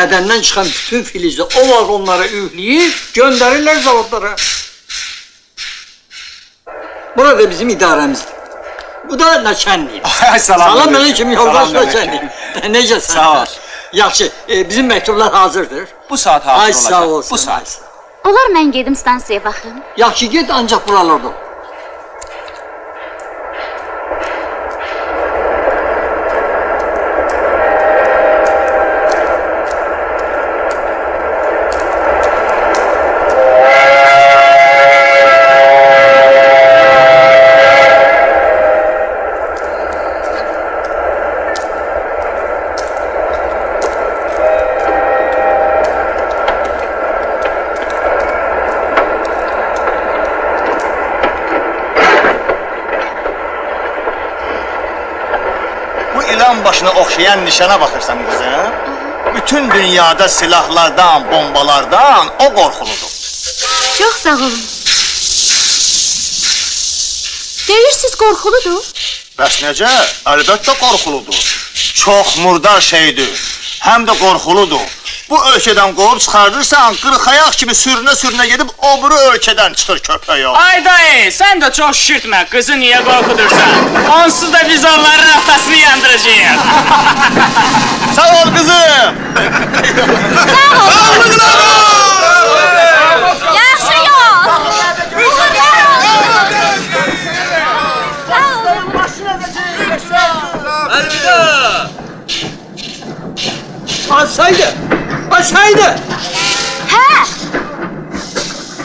bədəndən çıxan bütün filizi o vaqonlara ühləyib, göndərirlər zavodlara. Burada bizim idarəmizdir. Bu da Naçənliyin. Salam aleyküm, yoldaş Naçənliyin. Necəsən? Sağ ol. Yaxşı, bizim məktublar hazırdır. Bu saat hazır Ay, olacaq. sağ olsun. Bu saat. Olar mən gedim stansiyaya baxım. Yaxşı, get ancaq buralarda ol. İlan başına oxşayan nişana baxırsan qızım. Bütün dünyada silahlardan, bombalardan o qorxuludur. Çox sağ olun. Deyirsiniz qorxuludur. Bəs necə? Əlbəttə qorxuludur. Çox murdar şeydir. Həm də qorxuludur. Bu ölkədən qovub çıxardırsan, qırxayaq kimi sürünə gedib o biri ölkədən çıxır köpək o. Ay dayı, sen de çok şişirtme. Kızı niye korkutursan? Onsuz da biz onların raftasını yandıracağız. Sağ ol qızım. Yaxşı yol. Açsaydı! Açsaydı! Hə,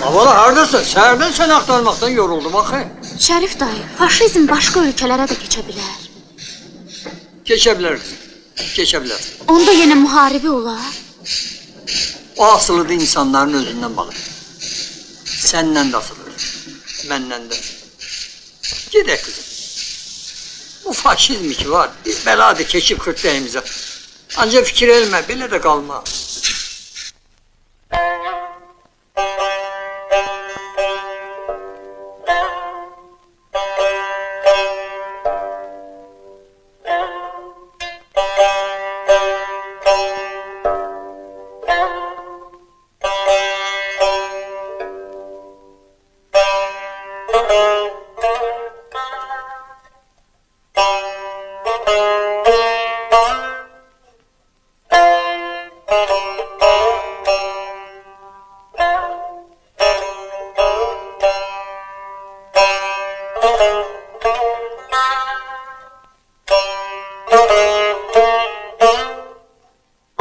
Avala, haradasın? Səhərdən səni axtarmaqdan yoruldum axı. Şərif dayı, faşizm başqa ölkələrə də keçə bilər. Keçə bilər qızım, keçə bilər. Onda yenə müharibə olar. O asılıdır insanların özündən baxır. Səndən də asılıdır, məndən də. Gedək qızım. Bu faşizm ki var, bir bəladır keçib xırtdəyimizə. Ancaq fikir elmə, belə də qalma.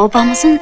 Obamızın